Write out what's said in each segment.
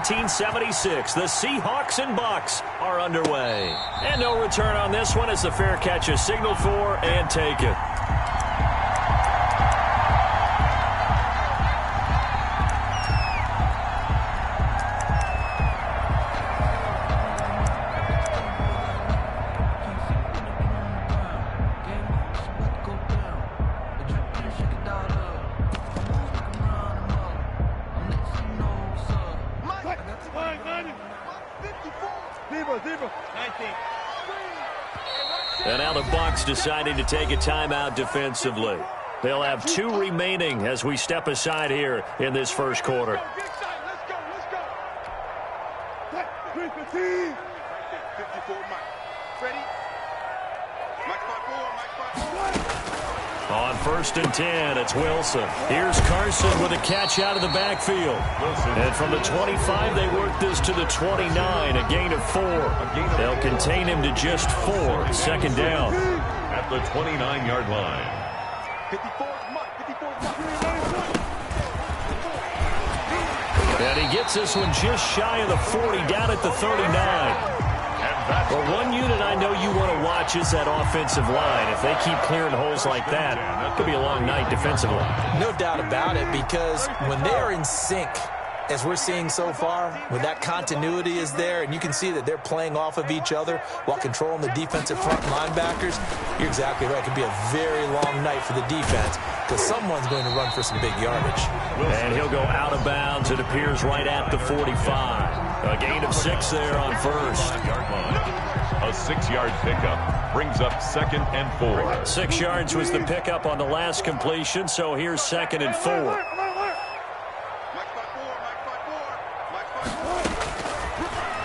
1976. The Seahawks and Bucks are underway. And no return on this one as the fair catch is signaled for and taken. And now the Bucks deciding to take a timeout defensively. They'll have 2 remaining as we step aside here in this first quarter. On 1st and 10, it's Wilson. Here's Carson with a catch out of the backfield. And from the 25, they work this to the 29, a gain of 4. They'll contain him to just 4, 2nd down. At the 29-yard line. And he gets this one just shy of the 40, down at the 39. Well, one unit I know you want to watch is that offensive line. If they keep clearing holes like that, it could be a long night defensively. No doubt about it, because when they are in sync, as we're seeing so far, when that continuity is there and you can see that they're playing off of each other while controlling the defensive front linebackers, you're exactly right. It could be a very long night for the defense because someone's going to run for some big yardage. And he'll go out of bounds. It appears right at the 45. A gain of 6 there on 1st. A 6-yard pickup brings up 2nd and 4. 6 yards was the pickup on the last completion, so here's 2nd and 4.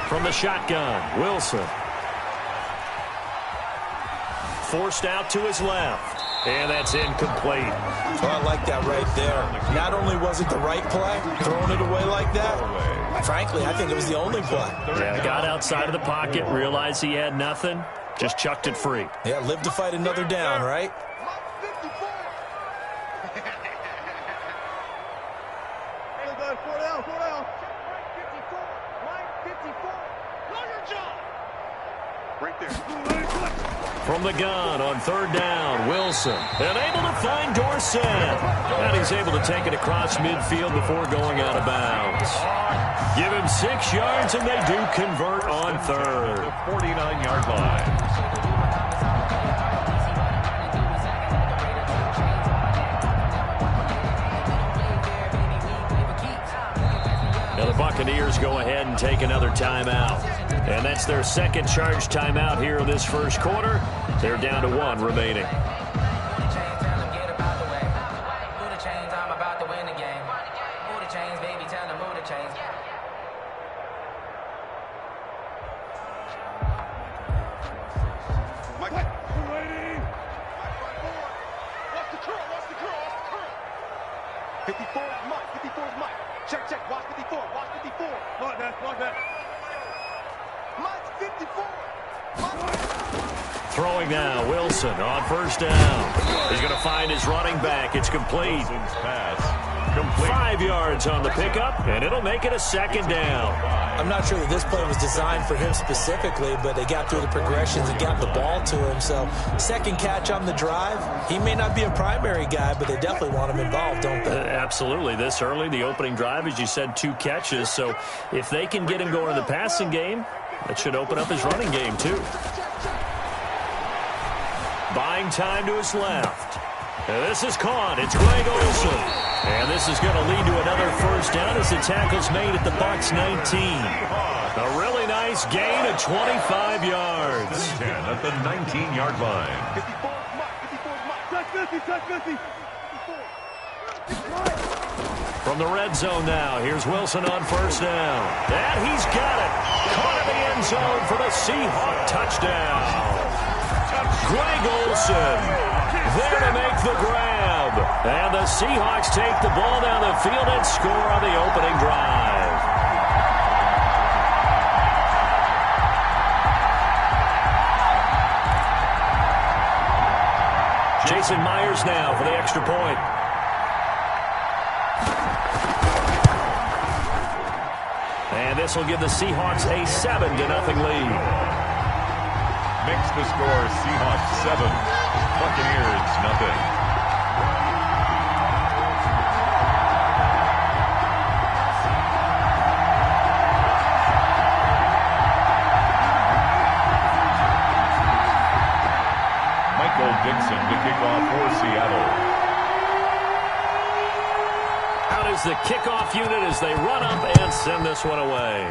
From the shotgun, Wilson. Forced out to his left. And that's incomplete. Oh, I like that right there. Not only was it the right play, throwing it away like that, frankly, I think it was the only play. Yeah, got outside of the pocket, realized he had nothing, just chucked it free. Yeah, live to fight another down, right? From the gun on 3rd down, Wilson. And able to find Dorsett. And he's able to take it across midfield before going out of bounds. Give him 6 yards, and they do convert on 3rd. The 49-yard line. Now the Buccaneers go ahead and take another timeout. And that's their 2nd charge timeout here in this first quarter. They're down to 1 remaining. Throwing now, Wilson on 1st down. He's going to find his running back. It's complete. 5 yards on the pickup, and it'll make it a 2nd down. I'm not sure that this play was designed for him specifically, but they got through the progressions and got the ball to him. So 2nd catch on the drive. He may not be a primary guy, but they definitely want him involved, don't they? Absolutely. This early, the opening drive, as you said, 2 catches. So if they can get him going in the passing game, that should open up his running game too. Buying time to his left. And this is caught. It's Greg Olsen. And this is going to lead to another 1st down as the tackle's made at the Bucs 19. A really nice gain of 25 yards. 10 at the 19-yard line. From the red zone now, here's Wilson on 1st down. And he's got it. Caught in the end zone for the Seahawk touchdown. Greg Olsen there to make the grab. And the Seahawks take the ball down the field and score on the opening drive. Jason Myers now for the extra point. And this will give the Seahawks a 7-0 lead. Makes the score Seahawks 7, Buccaneers 0. Dixon to kick off for Seattle. Out is the kickoff unit as they run up and send this one away.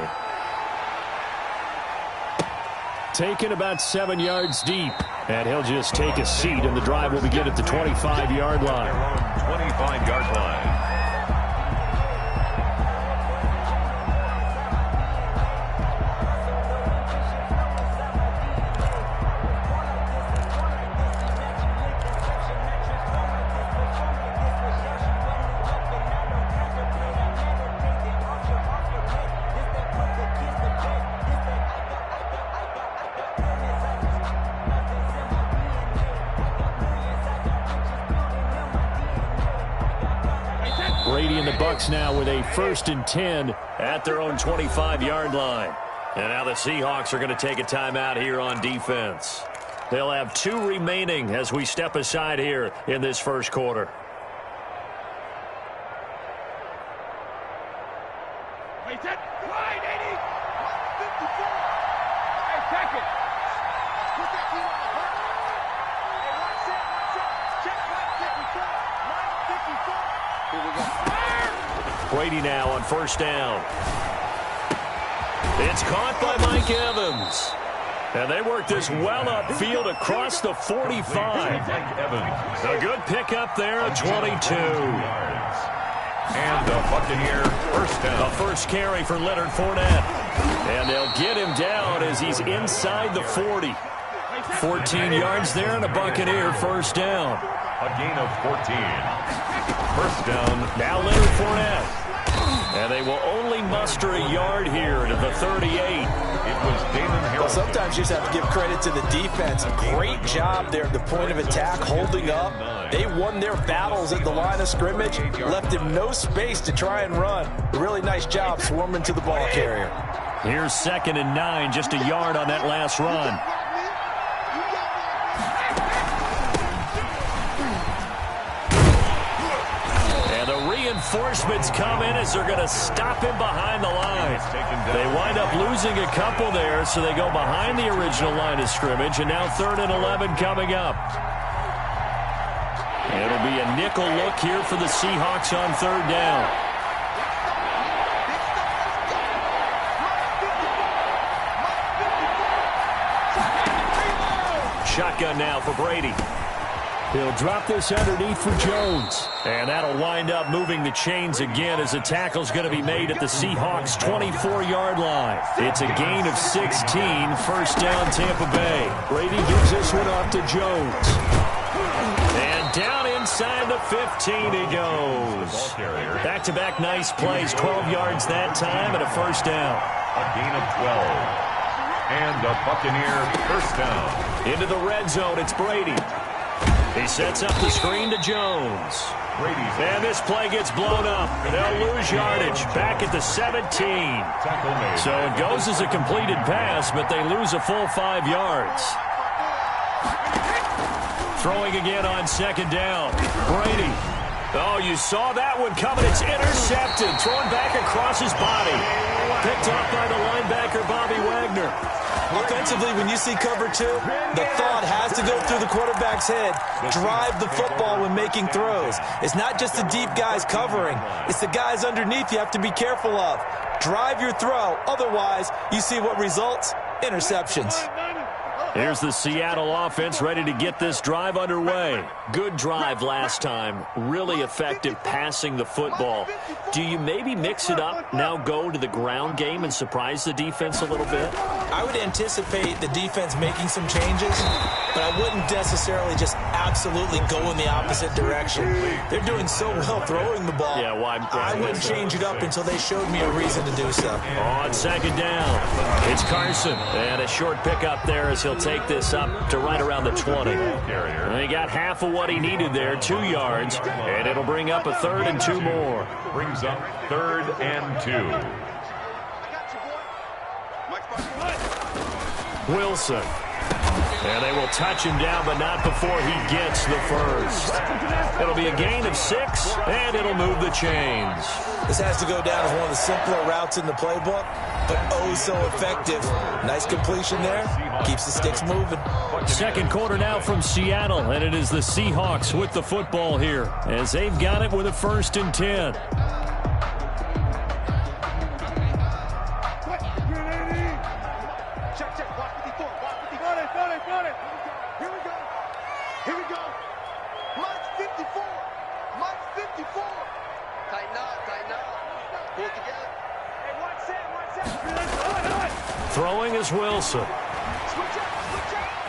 Taken about 7 yards deep. And he'll just take a seat, and the drive will begin at the 25-yard line. 25-yard line. Brady and the Bucs now with a 1st and 10 at their own 25-yard line. And now the Seahawks are going to take a timeout here on defense. They'll have 2 remaining as we step aside here in this first quarter. Brady now on 1st down. It's caught by Mike Evans. And they work this well upfield across the 45. A good pickup there at 22. And the Buccaneer 1st down. The first carry for Leonard Fournette. And they'll get him down as he's inside the 40. 14 yards there and a Buccaneer 1st down. A gain of 14. 1st down. Now Leonard Fournette. And they will only muster a yard here to the 38. It was Damon Harrison. Well, sometimes you just have to give credit to the defense. Great job there at the point of attack, holding up. They won their battles at the line of scrimmage, left him no space to try and run. A really nice job swarming to the ball carrier. Here's 2nd and 9, just a yard on that last run. Reinforcements come in as they're going to stop him behind the line. They wind up losing a couple there, so they go behind the original line of scrimmage, and now 3rd and 11 coming up. It'll be a nickel look here for the Seahawks on 3rd down. Shotgun now for Brady. He'll drop this underneath for Jones. And that'll wind up moving the chains again as the tackle's going to be made at the Seahawks' 24-yard line. It's a gain of 16, 1st down Tampa Bay. Brady gives this one off to Jones. And down inside the 15 he goes. Back-to-back nice plays, 12 yards that time and a 1st down. A gain of 12. And a Buccaneer 1st down. Into the red zone, it's Brady. He sets up the screen to Jones. And this play gets blown up. They'll lose yardage back at the 17. So it goes as a completed pass, but they lose a full 5 yards. Throwing again on 2nd down. Brady. Oh, you saw that one coming. It's intercepted. Thrown back across his body. Picked off by the linebacker, Bobby Wagner. Offensively, when you see cover 2, the thought has to go through the quarterback's head. Drive the football when making throws. It's not just the deep guys covering. It's the guys underneath you have to be careful of. Drive your throw. Otherwise, you see what results? Interceptions. Here's the Seattle offense ready to get this drive underway. Good drive last time. Really effective passing the football. Do you maybe mix it up, now go to the ground game and surprise the defense a little bit? I would anticipate the defense making some changes, but I wouldn't necessarily just absolutely go in the opposite direction. They're doing so well throwing the ball. Yeah, why I wouldn't change it up until they showed me a reason to do so. On 2nd down, it's Carson. And a short pickup there as he'll take this up to right around the 20. And he got half of what he needed there, 2 yards, and it'll bring up a 3rd and 2 more. Brings up 3rd and 2. Wilson. And they will touch him down, but not before he gets the first. It'll be a gain of 6, and it'll move the chains. This has to go down as one of the simpler routes in the playbook, but oh so effective. Nice completion there. Keeps the sticks moving. Second quarter now from Seattle, and it is the Seahawks with the football here as they've got it with a 1st and 10. Throwing is Wilson.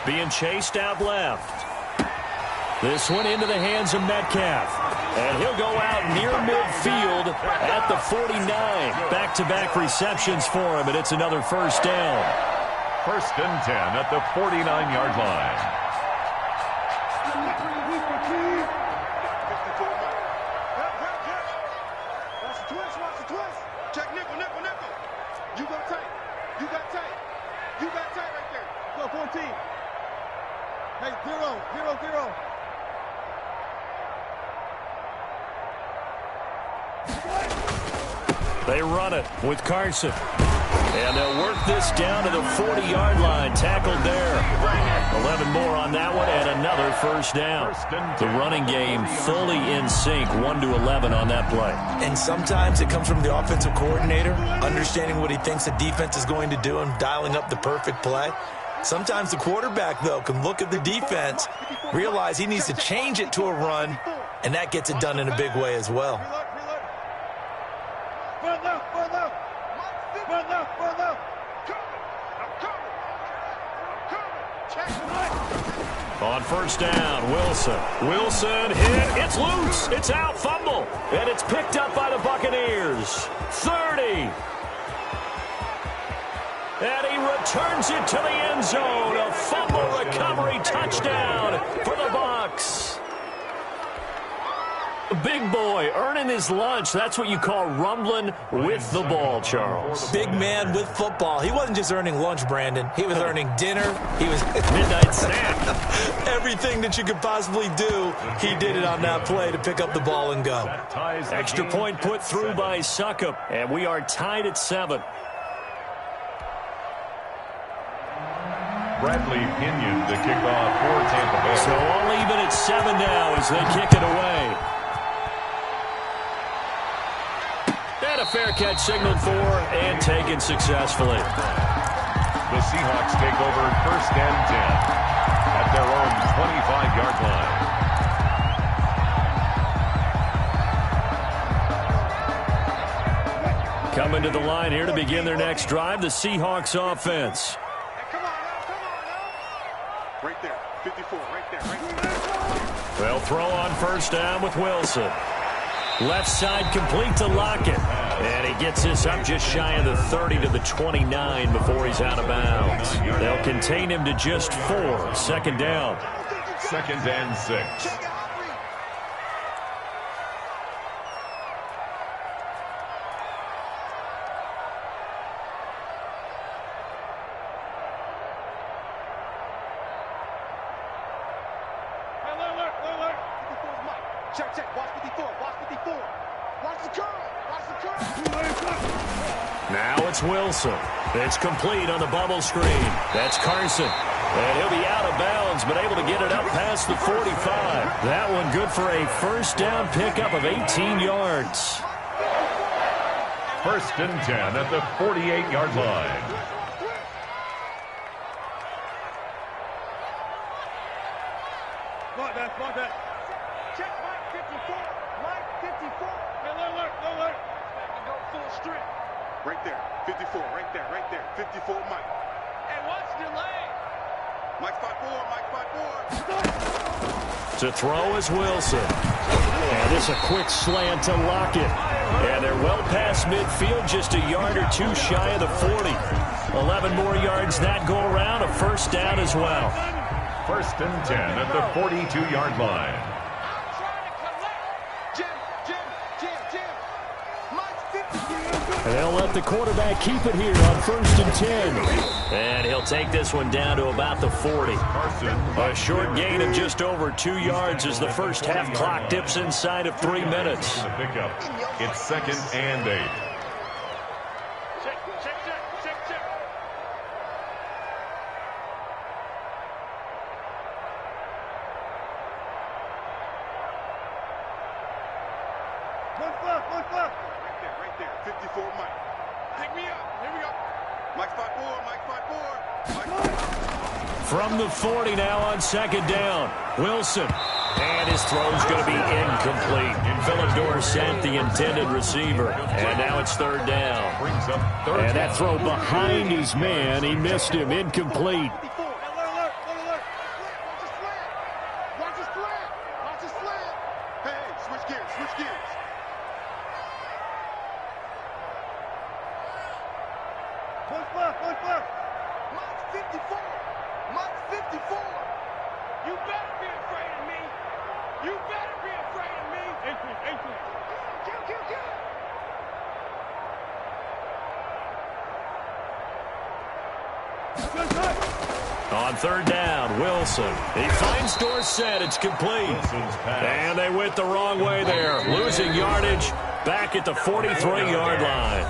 Being chased out left. This one into the hands of Metcalf. And he'll go out near midfield at the 49. Back-to-back receptions for him, and it's another 1st down. 1st and 10 at the 49-yard line. They run it with Carson. And they'll work this down to the 40-yard line. Tackled there. 11 more on that one, and another 1st down. The running game fully in sync, 1-11 on that play. And sometimes it comes from the offensive coordinator, understanding what he thinks the defense is going to do and dialing up the perfect play. Sometimes the quarterback, though, can look at the defense, realize he needs to change it to a run, and that gets it done in a big way as well. On 1st down, Wilson hit. It's loose. It's out. Fumble. And it's picked up by the Buccaneers. 30. And he returns it to the end zone. A fumble recovery touchdown for the Bucs. Big boy earning his lunch. That's what you call rumbling with the ball, Charles. Big man with football. He wasn't just earning lunch, Brandon. He was earning dinner. He was midnight snack. Everything that you could possibly do, he did it on that play to pick up the ball and go. Extra point put through by Succop, and we are tied at 7. Bradley Pinion to kick off for Tampa Bay. So all even at 7 now as they kick it away. And a fair catch signaled for and taken successfully. The Seahawks take over 1st and 10 at their own 25-yard line. Coming to the line here to begin their next drive, the Seahawks offense. Right there, 54, right there, right there. They'll throw on 1st down with Wilson. Left side complete to Lockett. And he gets this up just shy of the 30 to the 29 before he's out of bounds. They'll contain him to just 4. 2nd down. 2nd and 6. Check, watch 54, watch 54. Watch the curl, watch the curl. Now it's Wilson. It's complete on the bubble screen. That's Carson. And he'll be out of bounds, but able to get it up past the 45. That one good for a 1st down pickup of 18 yards. 1st and 10 at the 48-yard line. Block that. Check Mike 54. Mike 54. Hey, alert. Go full strength. Right there. 54. Right there. 54 Mike. Hey, watch the lane. Mike spot 4. To throw is Wilson. And this a quick slant to Lockett. And they're well past midfield, just a yard or 2 shy of the 40. 11 more yards that go around, a 1st down as well. 1st and 10 at the 42-yard line. Jim. Mike's 50. And they'll let the quarterback keep it here on 1st and 10. And he'll take this one down to about the 40. A short gain of just over 2 yards as the first half clock dips inside of 3 minutes. It's 2nd and 8. Right there. 54, Mike. Pick me up. Here we go. Mike 5-4, Mike 5-4. From the 40 now on 2nd down. Wilson. And his throw's going to be incomplete. Philip Dorsett, the intended receiver. And now it's 3rd down. And that throw behind his man. He missed him. Incomplete. Watch his slant. Hey, switch gears. Mike's 54. Mike's 54. You better be afraid of me. You better be afraid of me. 18. Kill. On 3rd down, Wilson. He finds Dorsett. It's complete. And they went the wrong way there. Losing yardage back at the 43-yard line.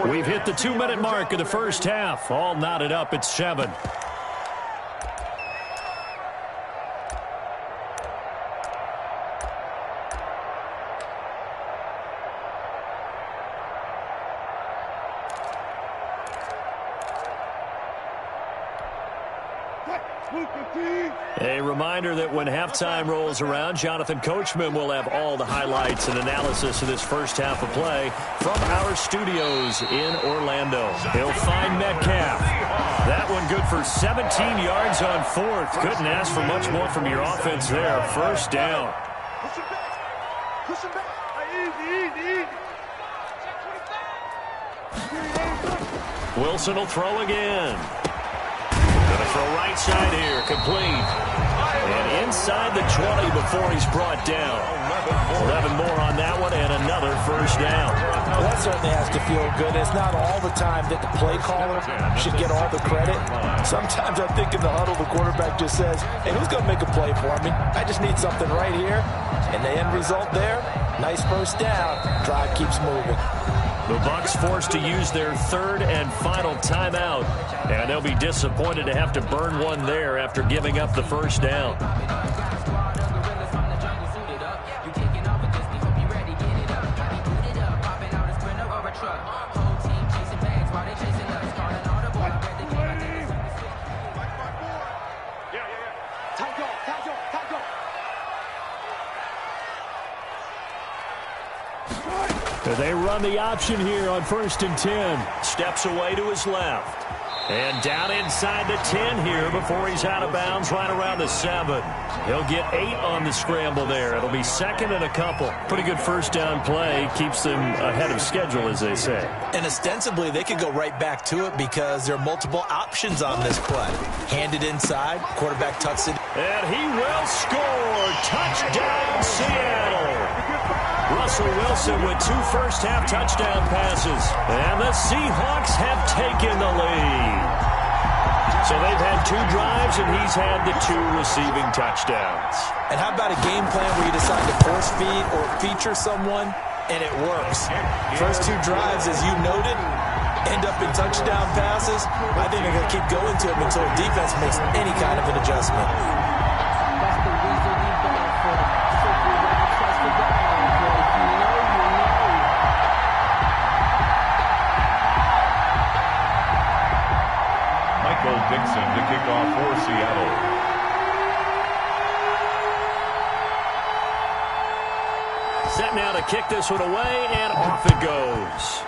We've hit the 2-minute mark of the first half. All knotted up at 7. A reminder that when halftime rolls around, Jonathan Coachman will have all the highlights and analysis of this first half of play from our studios in Orlando. He'll find Metcalf. That one good for 17 yards on 4th. Couldn't ask for much more from your offense there. 1st down. Push him back. Easy. Wilson will throw again. Going to throw right side here. Complete. And inside the 20 before he's brought down. 11 more on that one and another 1st down. Well, that certainly has to feel good. It's not all the time that the play caller should get all the credit. Sometimes I think in the huddle, the quarterback just says, hey, who's going to make a play for me? I just need something right here. And the end result there, nice 1st down. Drive keeps moving. The Bucs forced to use their 3rd and final timeout, and they'll be disappointed to have to burn one there after giving up the 1st down. They run the option here on 1st and 10. Steps away to his left. And down inside the 10 here before he's out of bounds right around the 7. He'll get 8 on the scramble there. It'll be 2nd and a couple. Pretty good 1st down play. Keeps them ahead of schedule, as they say. And ostensibly, they could go right back to it because there are multiple options on this play. Handed inside, quarterback tucks it. And he will score. Touchdown, Seattle. Russell Wilson with 2 first-half touchdown passes. And the Seahawks have taken the lead. So they've had 2 drives, and he's had the 2 receiving touchdowns. And how about a game plan where you decide to force feed or feature someone, and it works? First 2 drives, as you noted, end up in touchdown passes. I think they're going to keep going to them until the defense makes any kind of an adjustment. Dixon to kick off for Seattle. Set now to kick this one away, and off it goes.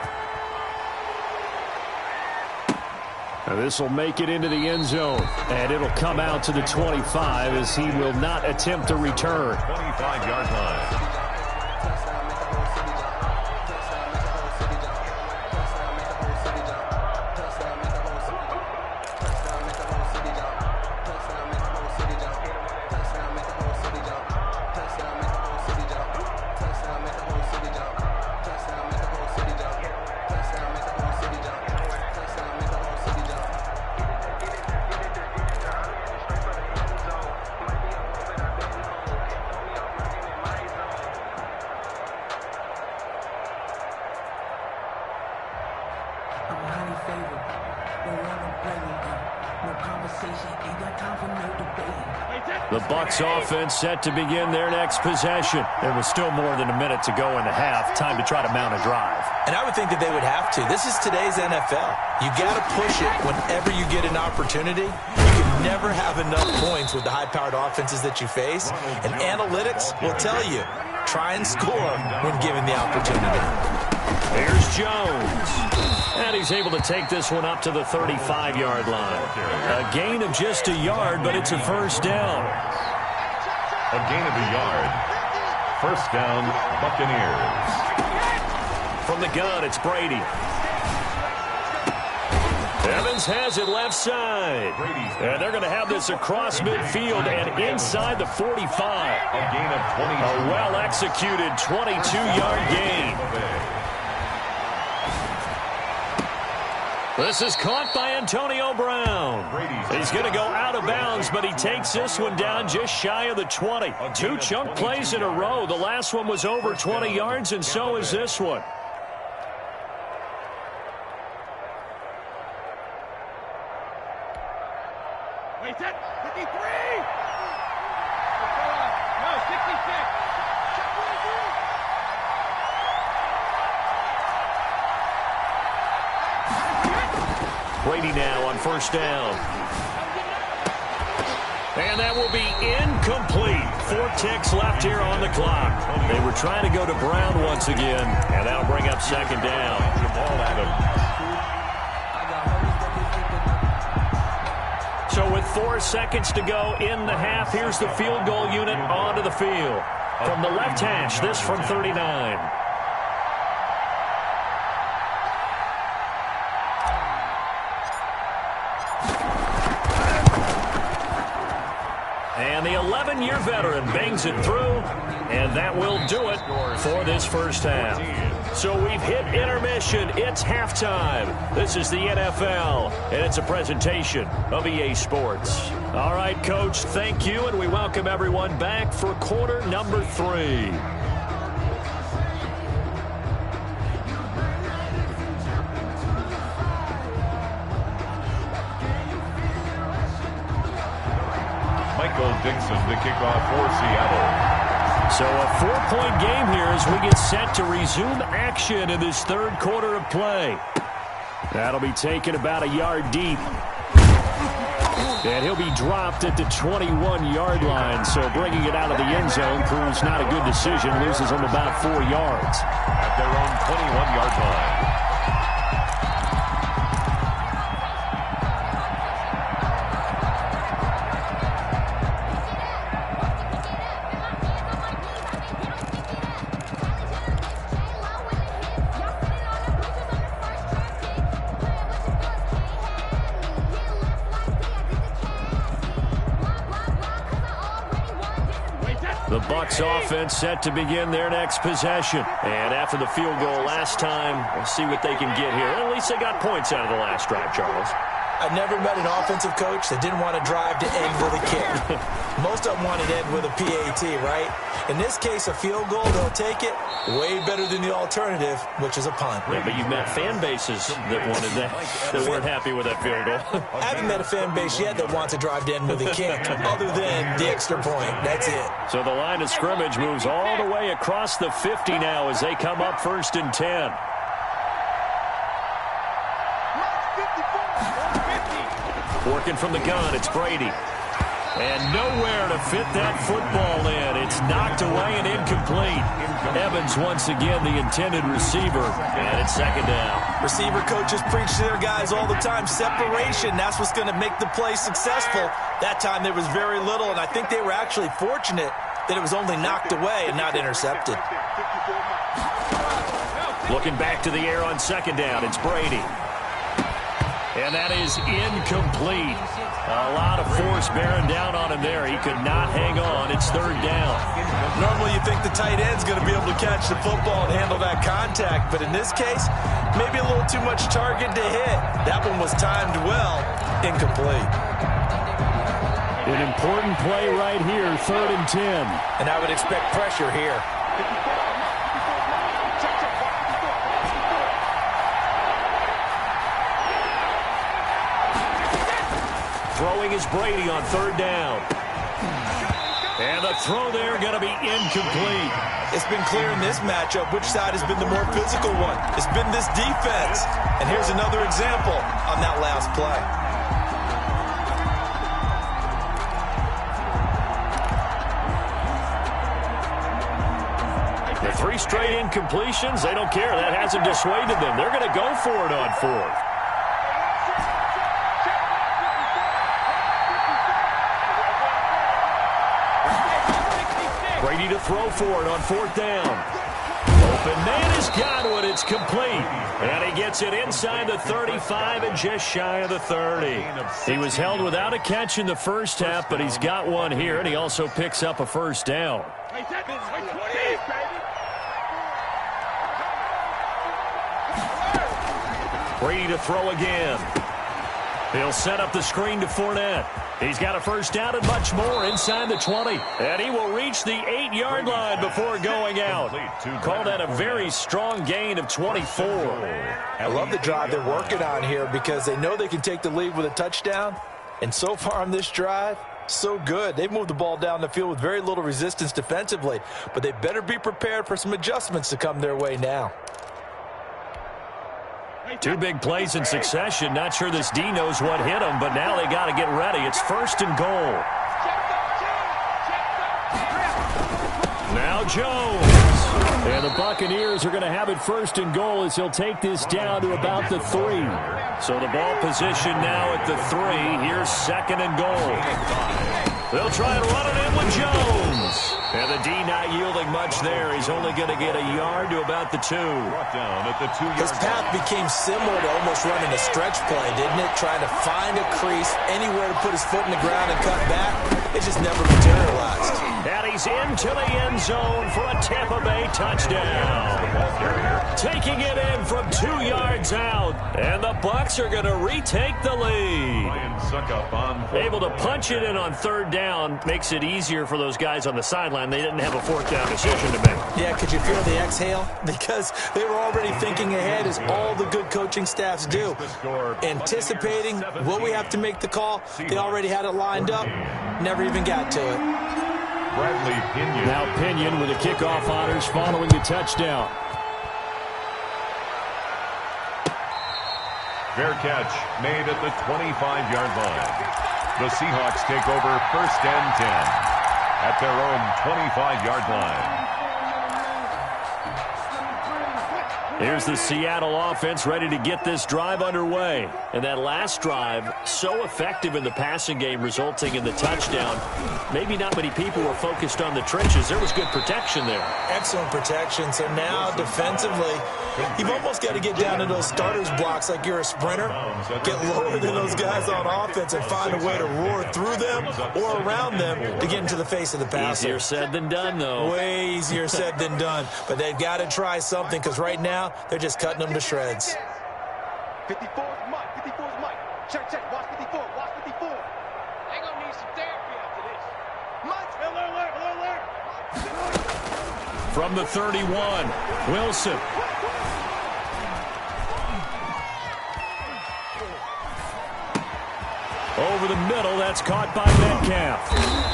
This will make it into the end zone, and it'll come out to the 25 as he will not attempt a return. 25-yard line. favor. Don't wanna play with them. No conversation, ain't got time for no debate. The Bucs offense set to begin their next possession. There was still more than a minute to go in the half. Time to try to mount a drive. And I would think that they would have to. This is today's NFL. You got to push it whenever you get an opportunity. You can never have enough points with the high-powered offenses that you face. And analytics will tell you, try and score when given the opportunity. Here's Jones. And he's able to take this one up to the 35-yard line. A gain of just a yard, but it's a first down. A gain of a yard. First down, Buccaneers. From the gun, it's Brady. Evans has it left side. And they're going to have this across midfield and inside the 45. A gain of 22. A well-executed 22-yard gain. This is caught by Antonio Brown. He's going to go out of bounds, but he takes this one down just shy of the 20. Two chunk plays in a row. The last one was over 20 yards, and so is this one. Wait, that 53! No, 66! Brady now on first down. And that will be incomplete. 4 ticks left here on the clock. They were trying to go to Brown once again, and that'll bring up second down. So with 4 seconds to go in the half, here's the field goal unit onto the field. From the left hash, this from 39. And the 11-year veteran bangs it through, and that will do it for this first half. So we've hit intermission. It's halftime. This is the NFL, and it's a presentation of EA Sports. All right, Coach, thank you, and we welcome everyone back for quarter number 3. Dixon, the kickoff for Seattle. So a 4-point game here as we get set to resume action in this third quarter of play. That'll be taken about a yard deep. And he'll be dropped at the 21-yard line. So bringing it out of the end zone proves not a good decision. Loses him about 4 yards. At their own 21-yard line. The Bucs offense set to begin their next possession. And after the field goal last time, we'll see what they can get here. At least they got points out of the last drive, Charles. I've never met an offensive coach that didn't want to drive to end with a kick. Most of them want to end with a PAT, right? In this case, a field goal, they'll take it. Way better than the alternative, which is a punt. Yeah, but you've met fan bases that wanted that weren't happy with that field goal. I haven't met a fan base yet that wants to drive to end with a kick, other than the extra point. That's it. So the line of scrimmage moves all the way across the 50 now as they come up 1st and 10. Working from the gun, it's Brady. And nowhere to fit that football in. It's knocked away and incomplete. Evans once again the intended receiver, and it's second down. Receiver coaches preach to their guys all the time. Separation, that's what's going to make the play successful. That time there was very little, and I think they were actually fortunate that it was only knocked away and not intercepted. Looking back to the air on second down, it's Brady. And that is incomplete. A lot of force bearing down on him there. He could not hang on. It's third down. Normally you think the tight end's going to be able to catch the football and handle that contact, but in this case, maybe a little too much target to hit. That one was timed well, incomplete. An important play right here, 3rd and 10. And I would expect pressure here. Throwing is Brady on third down. And the throw there going to be incomplete. It's been clear in this matchup which side has been the more physical one. It's been this defense. And here's another example on that last play. The 3 straight incompletions, they don't care. That hasn't dissuaded them. They're going to go for it on 4th. Brady to throw for it on 4th down. Open man has got one. It's complete. And he gets it inside the 35 and just shy of the 30. He was held without a catch in the first half, but he's got one here, and he also picks up a first down. Brady to throw again. He'll set up the screen to Fournette. He's got a first down and much more inside the 20. And he will reach the 8-yard line before going out. Call that a very strong gain of 24. I love the drive they're working on here because they know they can take the lead with a touchdown. And so far on this drive, so good. They've moved the ball down the field with very little resistance defensively. But they better be prepared for some adjustments to come their way now. 2 big plays in succession. Not sure this D knows what hit him, but now they got to get ready. It's 1st and goal. Now Jones. And the Buccaneers are going to have it 1st and goal as he'll take this down to about the 3. So the ball position now at the 3. Here's 2nd and goal. They'll try and run it in with Jones. And the D not yielding much there. He's only going to get a yard to about the 2. Down at the 2-yard line. His path became similar to almost running a stretch play, didn't it? Trying to find a crease, anywhere to put his foot in the ground and cut back. It just never materialized. And he's into the end zone for a Tampa Bay touchdown. Taking it in from 2 yards out. And the Bucs are going to retake the lead. Able to punch it in on 3rd down. Makes it easier for those guys on the sideline. They didn't have a 4th down decision to make. Yeah, could you feel the exhale? Because they were already thinking ahead, as all the good coaching staffs do. Anticipating, will we have to make the call? They already had it lined up. Never even got to it. Bradley Pinion. Now Pinion with the kickoff honors following the touchdown. Fair catch made at the 25-yard line. The Seahawks take over 1st and 10 at their own 25-yard line. Here's the Seattle offense ready to get this drive underway. And that last drive, so effective in the passing game, resulting in the touchdown. Maybe not many people were focused on the trenches. There was good protection there. Excellent protection. So now, defensively, you've almost got to get down to those starters blocks like you're a sprinter. Get lower than those guys on offense and find a way to roar through them or around them to get into the face of the passer. Easier said than done, though. Way easier said than done. But they've got to try something, because right now, they're just cutting them to shreds. 54's Mike. 54's Mike. Check, check. Watch 54. Watch 54. They're going to need some therapy after this. Mike. Alert. From the 31, Wilson. Over the middle, that's caught by Metcalf.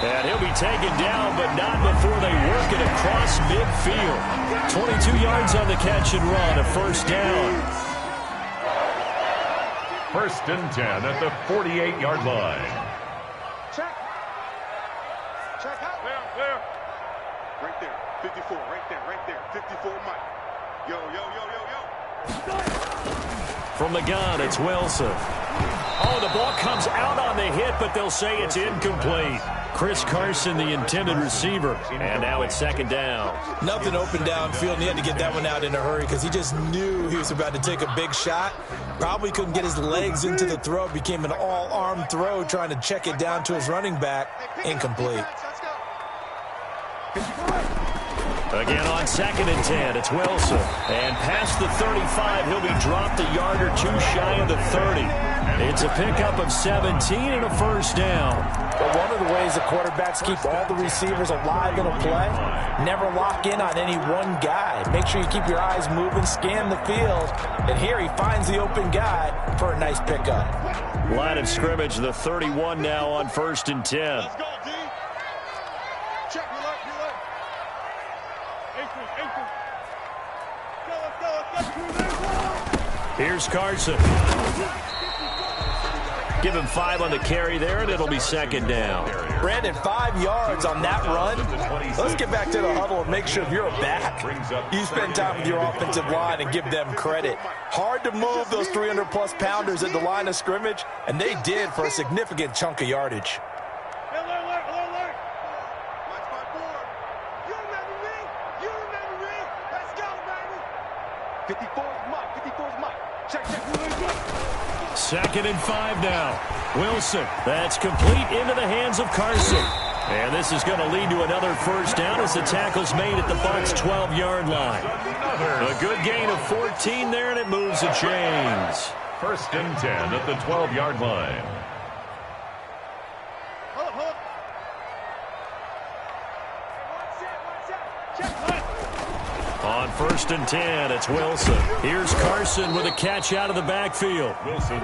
And he'll be taken down, but not before they work it across midfield. 22 yards on the catch and run, a 1st down. 1st and 10 at the 48-yard line. Check. Check out. Where? Right there. 54. Right there. 54 Mike. Yo. From the gun, it's Wilson. Oh, the ball comes out on the hit, but they'll say it's incomplete. Chris Carson, the intended receiver. And now it's 2nd down. Nothing open downfield, and he had to get that one out in a hurry because he just knew he was about to take a big shot. Probably couldn't get his legs into the throw. Became an all-arm throw, trying to check it down to his running back. Incomplete. Again on 2nd and 10, it's Wilson. And past the 35, he'll be dropped a yard or 2 shy of the 30. It's a pickup of 17 and a first down. But one of the ways the quarterbacks keep all the receivers alive in a play, never lock in on any one guy. Make sure you keep your eyes moving, scan the field, and here he finds the open guy for a nice pickup. Line of scrimmage, the 31 now on 1st and 10. Let's go, D. Check, reload. Let's go. Here's Carson. Give him 5 on the carry there, and it'll be 2nd down. Brandon, 5 yards on that run. Let's get back to the huddle and make sure if you're a back, you spend time with your offensive line and give them credit. Hard to move those 300-plus pounders at the line of scrimmage, and they did for a significant chunk of yardage. Alert. Watch my board. You remember me? Let's go, baby. 54's Mike. Check. 2nd and 5 now. Wilson, that's complete into the hands of Carson. And this is going to lead to another first down as the tackle's made at the Bucs' 12-yard line. A good gain of 14 there, and it moves the chains. 1st and 10 at the 12-yard line. Hold up. Watch out. Check. On 1st and 10, it's Wilson. Here's Carson with a catch out of the backfield.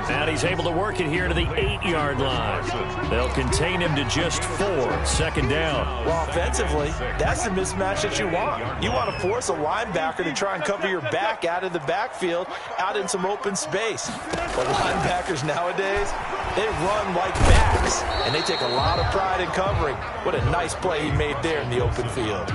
And he's able to work it here to the 8-yard line. They'll contain him to just 4. 2nd down. Well, offensively, that's the mismatch that you want. You want to force a linebacker to try and cover your back out of the backfield, out in some open space. But linebackers nowadays, they run like backs, and they take a lot of pride in covering. What a nice play he made there in the open field.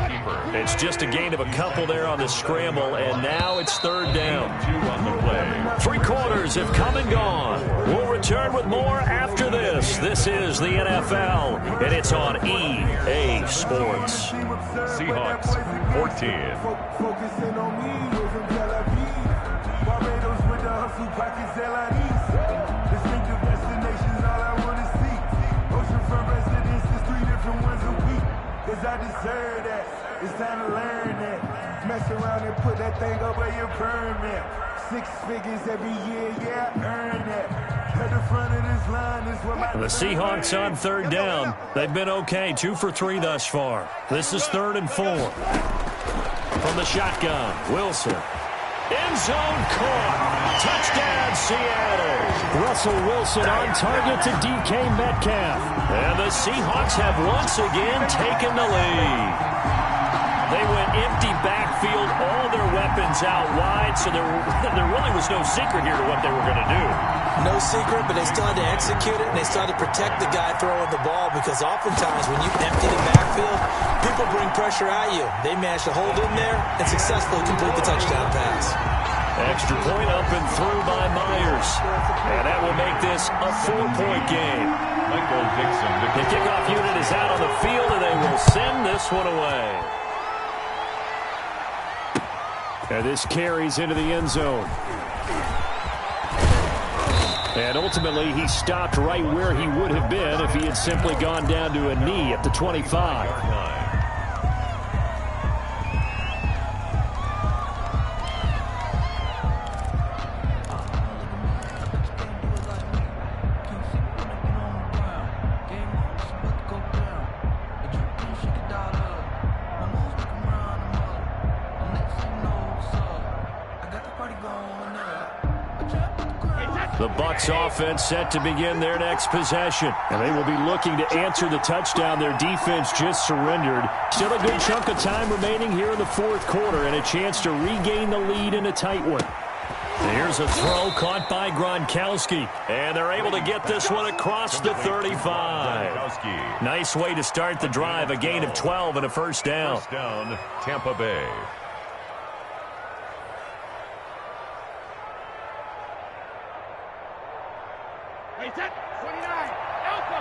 It's just a gain of a couple there on the scramble, and now it's 3rd down. 2 on the play. 3 quarters have come and gone. We'll return with more after this. This is the NFL, and it's on EA Sports. Seahawks 14. Focusing on me, was in Tel Aviv. Barbados with the hustle pockets, LIDs. Distinctive destinations, all I want to see. Oceanfront residences, 3 different ones a week. Cause I deserve that. It's time to learn that. Mess around and put that thing up where your permit. 6 figures every year, yeah, I earn that. At the front of this line is where my... The Seahawks on 3rd down. They've been okay, 2 for 3 thus far. This is 3rd and 4. From the shotgun, Wilson. End zone caught. Touchdown, Seattle. Russell Wilson on target to DK Metcalf. And the Seahawks have once again taken the lead. They went empty backfield, all their weapons out wide, so there really was no secret here to what they were going to do. No secret, but they still had to execute it, and they still had to protect the guy throwing the ball, because oftentimes when you empty the backfield, people bring pressure at you. They managed to hold in there and successfully complete the touchdown pass. Extra point up and through by Myers. And that will make this a 4-point game. Michael Dixon. The kickoff unit is out on the field, and they will send this one away. And this carries into the end zone. And ultimately, he stopped right where he would have been if he had simply gone down to a knee at the 25. The Bucs offense set to begin their next possession. And they will be looking to answer the touchdown their defense just surrendered. Still a good chunk of time remaining here in the 4th quarter and a chance to regain the lead in a tight one. Here's a throw caught by Gronkowski. And they're able to get this one across the 35. Nice way to start the drive. A gain of 12 and a first down. First down, Tampa Bay. Hey, set. 29. Alpha.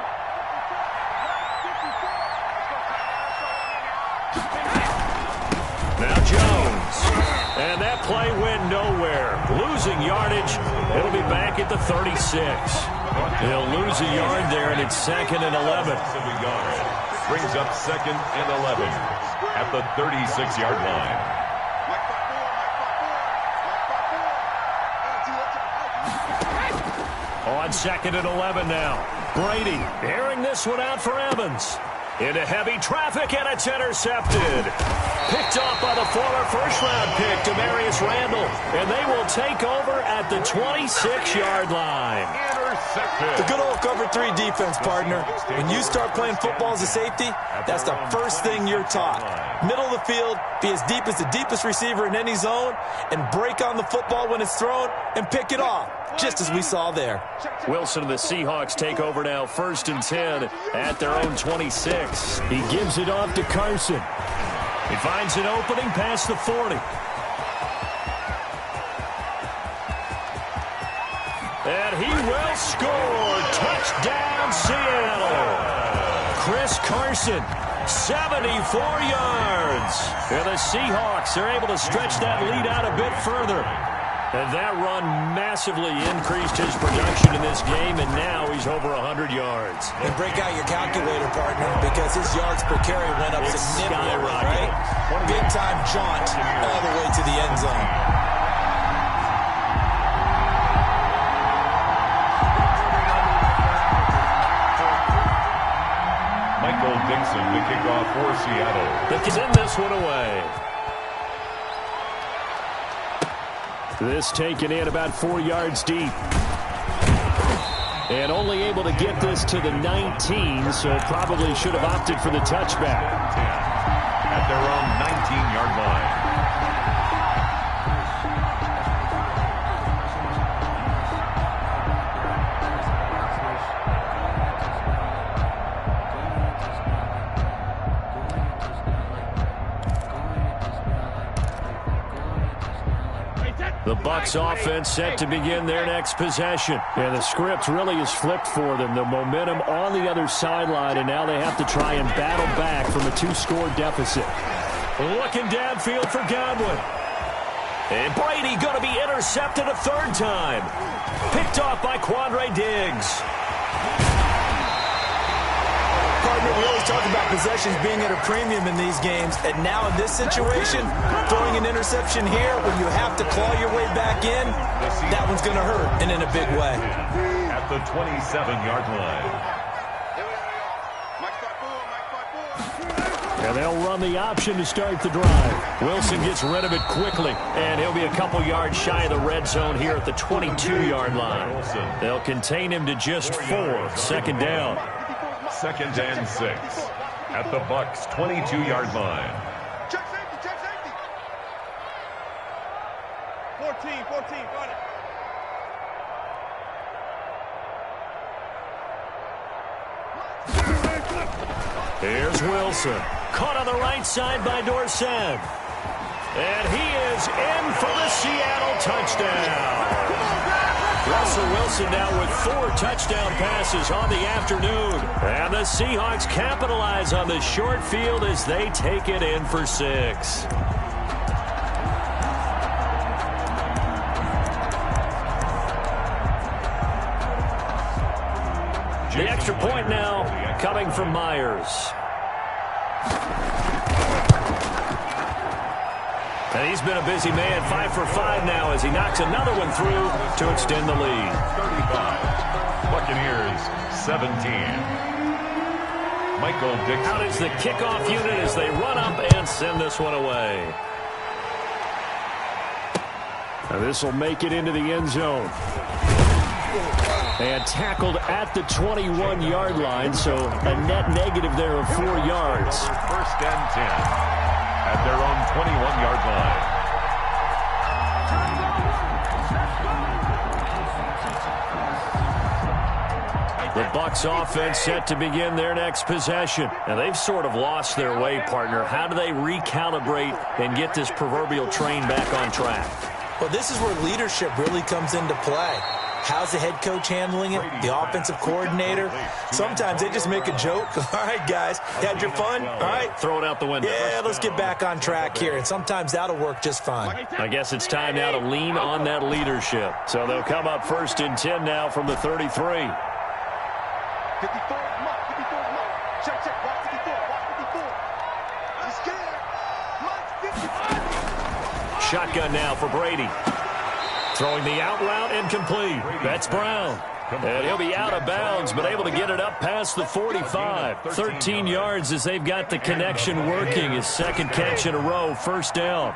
54. Now Jones. And that play went nowhere. Losing yardage. It'll be back at the 36. They'll lose a yard there, and it's 2nd and 11. Brings up 2nd and 11 at the 36-yard line. On 2nd and 11 now. Brady airing this one out for Evans. Into heavy traffic, and it's intercepted. Picked off by the former first-round pick, Demarius Randall. And they will take over at the 26-yard line. Intercepted. The good old cover 3 defense, partner. When you start playing football as a safety, that's the first thing you're taught. Middle of the field, be as deep as the deepest receiver in any zone, and break on the football when it's thrown and pick it off, just as we saw there. Wilson and the Seahawks take over now, 1st and 10 at their own 26. He gives it off to Carson. He finds an opening past the 40. And he will score. Touchdown, Seattle. Chris Carson, 74 yards. And the Seahawks are able to stretch that lead out a bit further. And that run massively increased his production in this game, and now he's over 100 yards. And break out your calculator, partner, because his yards per carry went up significantly, right? Big-time jaunt all the way to the end zone. Michael Dixon, the kickoff for Seattle. He's in this one away. This taken in about 4 yards deep. And only able to get this to the 19, so probably should have opted for the touchback. At their own 19-yard line. The Bucs offense set to begin their next possession. And the script really is flipped for them. The momentum on the other sideline, and now they have to try and battle back from a 2-score deficit. Looking downfield for Godwin. And Brady going to be intercepted a 3rd time. Picked off by Quandre Diggs. Partner, we always talk about possessions being at a premium in these games, and now in this situation, throwing an interception here when you have to claw your way back in, that one's going to hurt, and in a big way. At the 27-yard line. And they'll run the option to start the drive. Wilson gets rid of it quickly, and he'll be a couple yards shy of the red zone here at the 22-yard line. They'll contain him to just 4. 2nd down. 2nd and 6 at the Bucs' 22-yard line. Check safety, check safety. 14, got it. Here's Wilson. Caught on the right side by Dorsett. And he is in for the Seattle touchdown. Russell Wilson now with 4 touchdown passes on the afternoon. And the Seahawks capitalize on the short field as they take it in for 6. The extra point now coming from Myers. And he's been a busy man, 5 for 5 now as he knocks another one through to extend the lead. 35. Buccaneers, 17. Michael Dixon. Out is the kickoff unit as they run up and send this one away. Now this will make it into the end zone. And tackled at the 21-yard line, so a net negative there of 4 yards. 1st and 10. At their own 21-yard line. The Bucs offense set to begin their next possession. Now they've sort of lost their way, partner. How do they recalibrate and get this proverbial train back on track? Well, this is where leadership really comes into play. How's the head coach handling it? The offensive coordinator? Sometimes they just make a joke. All right, guys, had your fun? All right. Throw it out the window. Yeah, let's get back on track here. And sometimes that'll work just fine. I guess it's time now to lean on that leadership. So they'll come up 1st and 10 now from the 33. 54, mark, 54, mark. Check, watch 54, watch 54. I'm scared. Mark 55. Shotgun now for Brady. Throwing the out route incomplete. That's Brown. And he'll be out of bounds, but able to get it up past the 45. 13 yards as they've got the connection working. His second catch in a row, first down.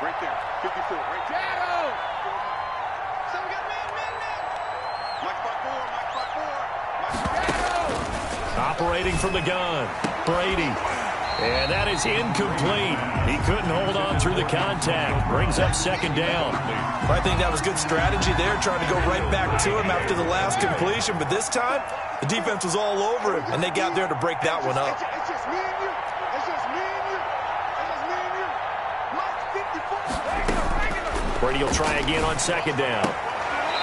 Right there, 54, right there. Operating from the gun, Brady. And that is incomplete. He couldn't hold on through the contact. Brings up second down. I think that was good strategy there, trying to go right back to him after the last completion. But this time, the defense was all over him, and they got there to break that one up. It's just me and you. It's just me and you. It's just me and you. Mike 54. Brady will try again on second down.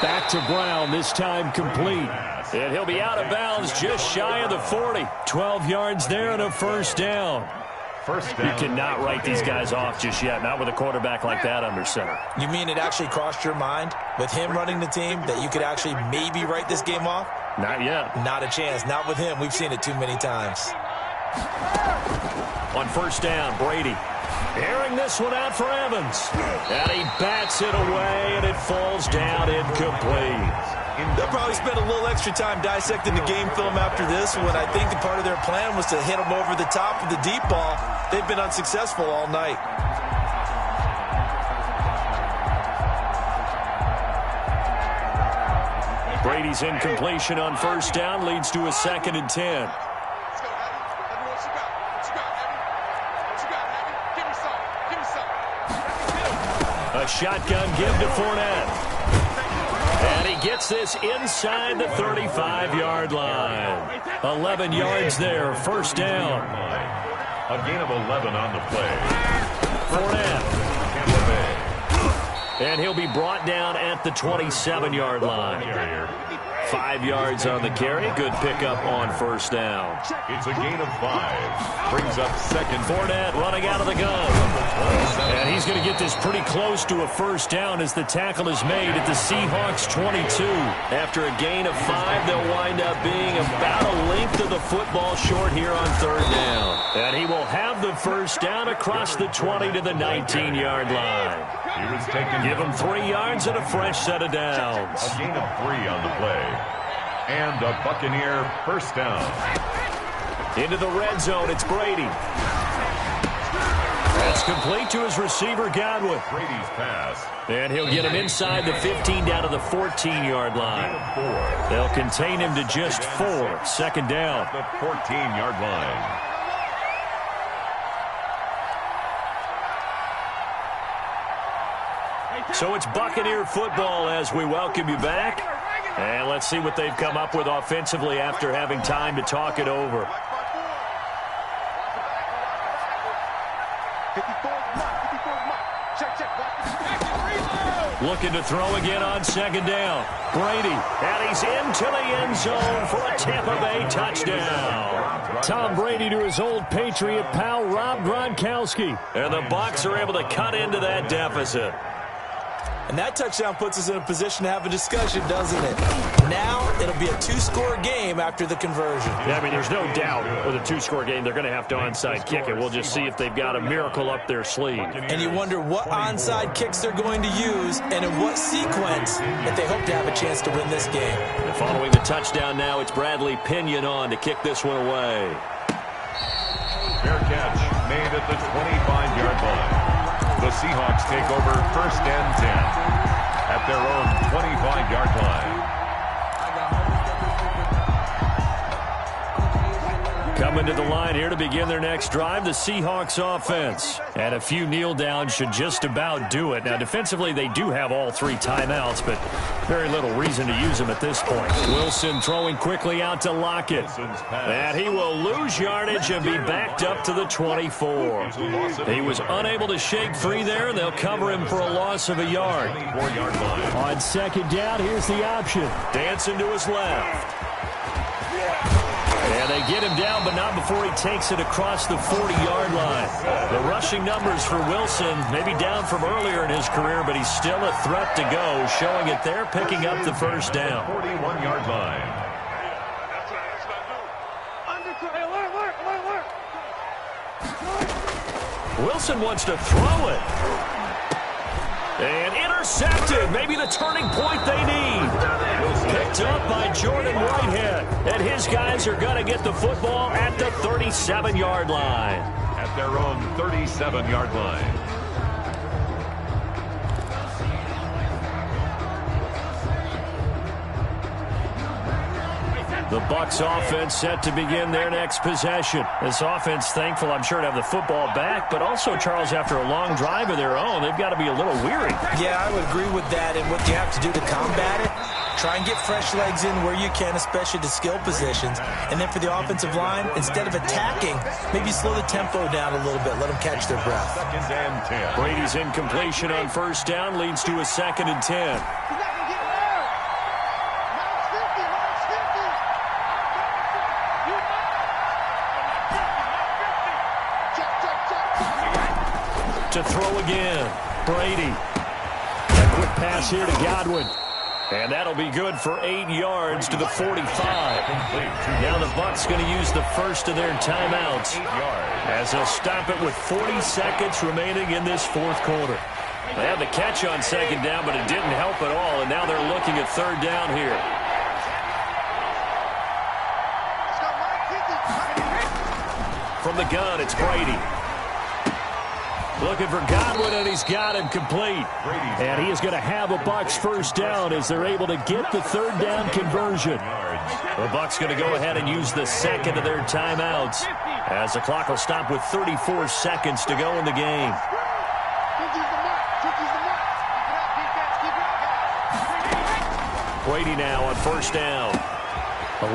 Back to Brown, this time complete. And he'll be out of bounds just shy of the 40. 12 yards there and a first down. First down. You cannot write these guys off just yet, not with a quarterback like that under center. You mean it actually crossed your mind with him running the team that you could actually maybe write this game off? Not yet. Not a chance. Not with him. We've seen it too many times. On first down, Brady airing this one out for Evans. And he bats it away, and it falls down incomplete. They'll probably spend a little extra time dissecting the game film after this when I think the part of their plan was to hit them over the top of the deep ball. They've been unsuccessful all night. Brady's incompletion on first down leads to a 2nd and 10. A shotgun give to Fournette. And he gets this inside the 35-yard line. 11 yards there, first down. A gain of 11 on the play. Fournette. And he'll be brought down at the 27-yard line. 5 yards on the carry. Good pickup on first down. It's a gain of 5. Brings up second. Fournette running out of the gun. And he's going to get this pretty close to a first down as the tackle is made at the Seahawks 22. After a gain of 5, they'll wind up being about a length of the football short here on third down. And he will have the first down across the 20 to the 19-yard line. He was taken. Give him 3 yards and a fresh set of downs. A gain of 3 on the play. And a Buccaneer first down. Into the red zone, it's Brady. That's complete to his receiver, Godwin. Brady's pass. And he'll get him inside the 15 down to the 14-yard line. They'll contain him to just 4. Second down. The 14-yard line. So it's Buccaneer football as we welcome you back. And let's see what they've come up with offensively after having time to talk it over. Looking to throw again on second down. Brady, and he's into the end zone for a Tampa Bay touchdown. Tom Brady to his old Patriot pal, Rob Gronkowski. And the Bucs are able to cut into that deficit. And that touchdown puts us in a position to have a discussion, doesn't it? Now it'll be a 2-score game after the conversion. Yeah, I mean, there's no doubt with a 2-score game, they're going to have to onside kick it. We'll just see if they've got a miracle up their sleeve. And you wonder what onside kicks they're going to use and in what sequence if they hope to have a chance to win this game. And following the touchdown now, it's Bradley Pinion on to kick this one away. Fair catch made at the 25-yard line. The Seahawks take over first and 10 at their own 25-yard line. Coming to the line here to begin their next drive, the Seahawks offense. And a few kneel downs should just about do it. Now, defensively, they do have all 3 timeouts, but very little reason to use them at this point. Wilson throwing quickly out to Lockett. And he will lose yardage and be backed up to the 24. He was unable to shake free there, and they'll cover him for a loss of a yard. On second down, here's the option. Dancing to his left. And they get him down, but not before he takes it across the 40-yard line. The rushing numbers for Wilson may be down from earlier in his career, but he's still a threat to go, showing it there, picking up the first down. 41-yard line. Wilson wants to throw it. And intercepted. Maybe the turning point they need. Picked up by Jordan Whitehead. And his guys are going to get the football at the 37-yard line. At their own 37-yard line. The Bucs offense set to begin their next possession. This offense thankful, I'm sure, to have the football back, but also, Charles, after a long drive of their own, they've got to be a little weary. Yeah, I would agree with that, and what you have to do to combat it, try and get fresh legs in where you can, especially to skill positions. And then for the offensive line, instead of attacking, maybe slow the tempo down a little bit, let them catch their breath. 2nd and 10. Brady's incompletion on first down leads to a 2nd and 10. To throw again, Brady. A quick pass here to Godwin. And that'll be good for 8 yards to the 45. Now the Bucs going to use the first of their timeouts as they'll stop it with 40 seconds remaining in this fourth quarter. They had the catch on 2nd down, but it didn't help at all, and now they're looking at 3rd down here. From the gun, it's Brady. Looking for Godwin, and he's got him complete. And he is going to have a Bucs first down as they're able to get the 3rd down conversion. The Bucs going to go ahead and use the 2nd of their timeouts as the clock will stop with 34 seconds to go in the game. Brady now on first down.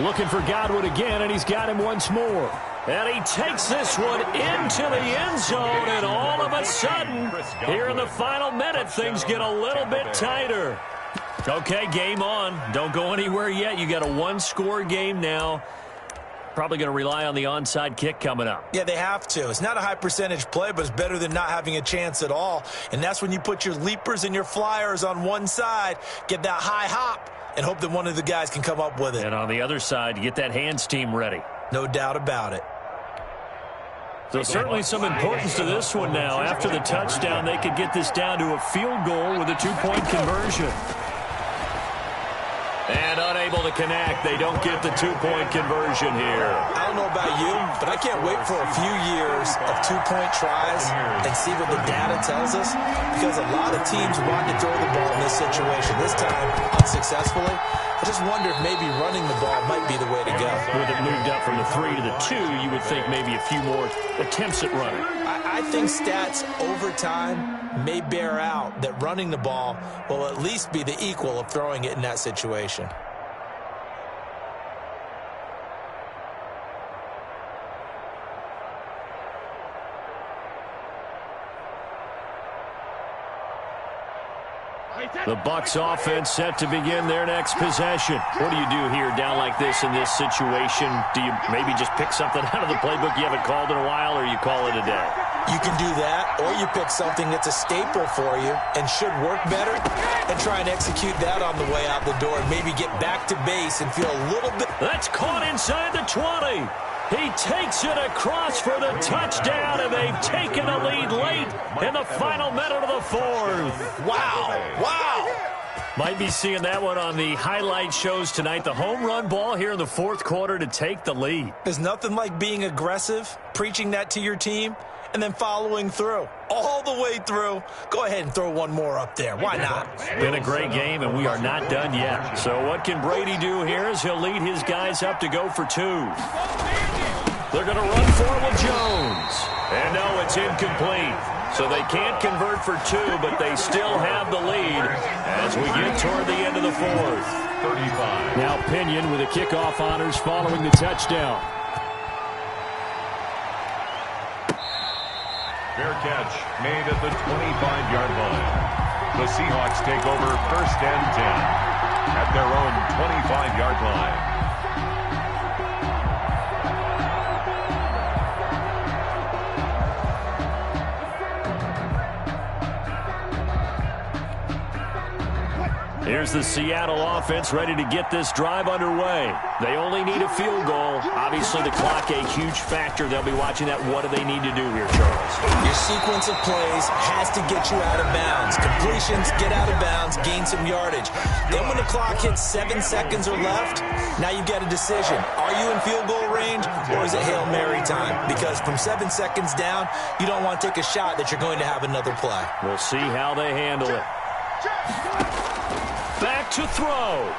Looking for Godwin again, and he's got him once more. And he takes this one into the end zone, and all of a sudden, here in the final minute, things get a little bit tighter. Okay, game on. Don't go anywhere yet. You got a one-score game now. Probably going to rely on the onside kick coming up. Yeah, they have to. It's not a high percentage play, but it's better than not having a chance at all. And that's when you put your leapers and your flyers on one side, get that high hop, and hope that one of the guys can come up with it. And on the other side, you get that hands team ready. No doubt about it. So certainly some importance to this one now. After the touchdown, they could get this down to a field goal with a two-point conversion. And unable to connect. They don't get the two-point conversion here. I don't know about you, but I can't wait for a few years of two-point tries and see what the data tells us, because a lot of teams want to throw the ball in this situation. This time, unsuccessfully. I just wonder if maybe running the ball might be the way to go. With it moved up from the 3 to the 2, you would think maybe a few more attempts at running. I think stats over time may bear out that running the ball will at least be the equal of throwing it in that situation. The Bucs offense set to begin their next possession. What do you do here down like this in this situation? Do you maybe just pick something out of the playbook you haven't called in a while, or you call it a day? You can do that, or you pick something that's a staple for you and should work better and try and execute that on the way out the door and maybe get back to base and feel a little bit. That's caught inside the 20. He takes it across for the touchdown, and they've taken a lead late in the final minute of the fourth. Wow. Wow. Might be seeing that one on the highlight shows tonight. The home run ball here in the fourth quarter to take the lead. There's nothing like being aggressive, preaching that to your team, and then following through. All the way through. Go ahead and throw one more up there. Why not? Been a great game, and we are not done yet. So what can Brady do here as he'll lead his guys up to go for two? They're going to run for it with Jones. And no, it's incomplete. So they can't convert for two, but they still have the lead as we get toward the end of the fourth. 35. Now Pinion with the kickoff honors following the touchdown. Fair catch made at the 25-yard line. The Seahawks take over first and 10 at their own 25-yard line. Here's the Seattle offense ready to get this drive underway. They only need a field goal. Obviously, the clock a huge factor. They'll be watching that. What do they need to do here, Charles? Your sequence of plays has to get you out of bounds. Completions, get out of bounds, gain some yardage. Then when the clock hits 7 seconds or left, now you get a decision. Are you in field goal range, or is it Hail Mary time? Because from 7 seconds down, you don't want to take a shot that you're going to have another play. We'll see how they handle it. Back to throw.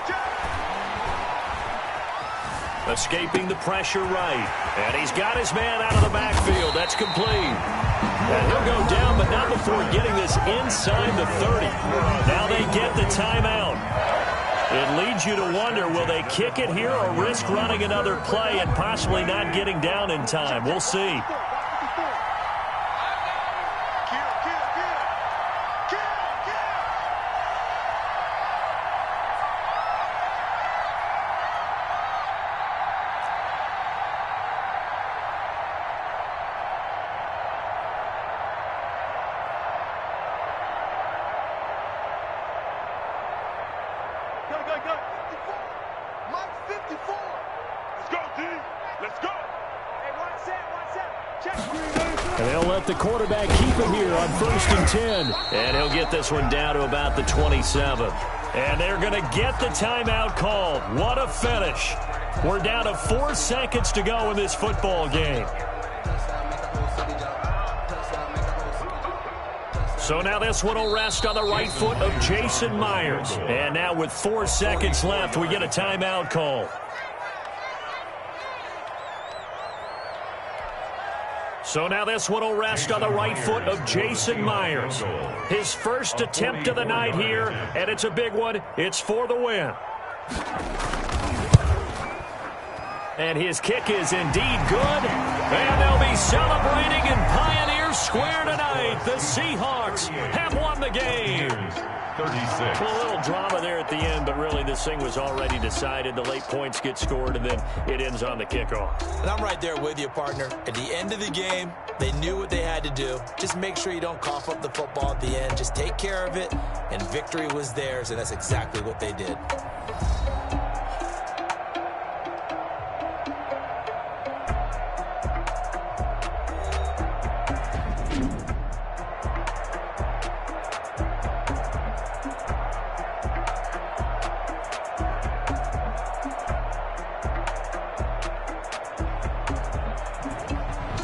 Escaping the pressure right. And he's got his man out of the backfield. That's complete. And he'll go down, but not before getting this inside the 30. Now they get the timeout. It leads you to wonder, will they kick it here or risk running another play and possibly not getting down in time? We'll see. And they'll let the quarterback keep it here on 1st and 10. And he'll get this one down to about the 27. And they're going to get the timeout called. What a finish. We're down to 4 seconds to go in this football game. So now this one will rest on the right foot of Jason Myers. And now with 4 seconds left, we get a timeout call. So now this one will rest on the right foot of Jason Myers. His first attempt of the night here, and it's a big one. It's for the win. And his kick is indeed good. And they'll be celebrating in Pioneer Square tonight. The Seahawks have won the game. 36. Well, a little drama there at the end, but really this thing was already decided. The late points get scored, and then it ends on the kickoff. And I'm right there with you, partner. At the end of the game, they knew what they had to do. Just make sure you don't cough up the football at the end. Just take care of it, and victory was theirs, and that's exactly what they did.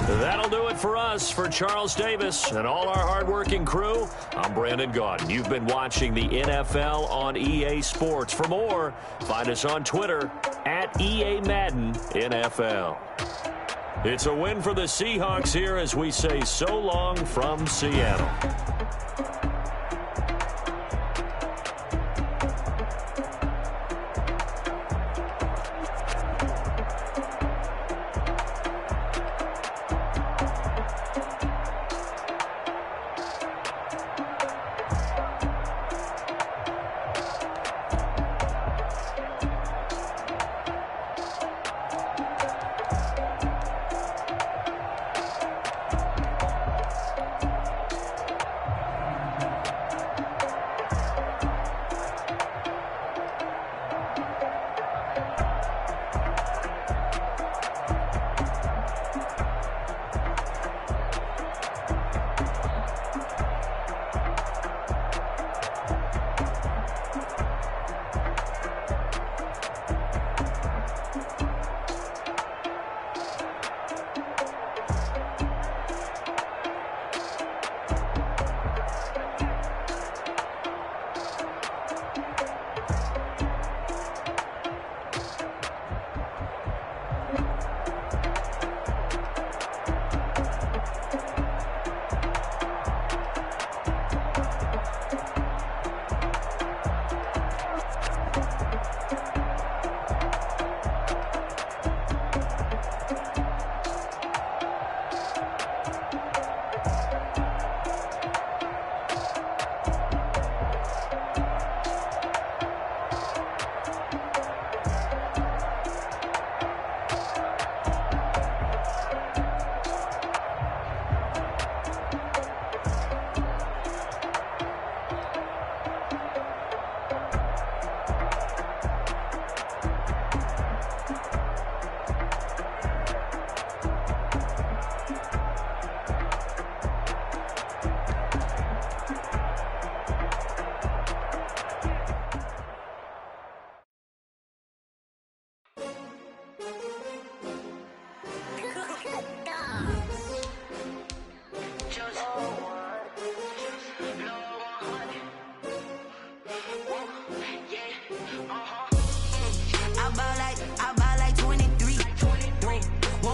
That'll do it for us. For Charles Davis and all our hardworking crew, I'm Brandon Gaudin. You've been watching the NFL on EA Sports. For more, find us on Twitter at EA Madden NFL. It's a win for the Seahawks here as we say so long from Seattle.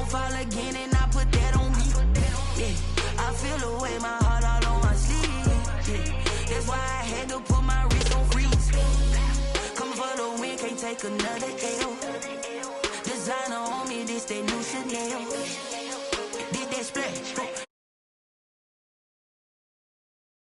gon' fall again and I put that on me. Yeah, I feel away, my heart all on my sleeve. Yeah, that's why I had to put my wrist on freeze. Coming for the win, can't take another L. Designer on me, this that new Chanel. Did that splash.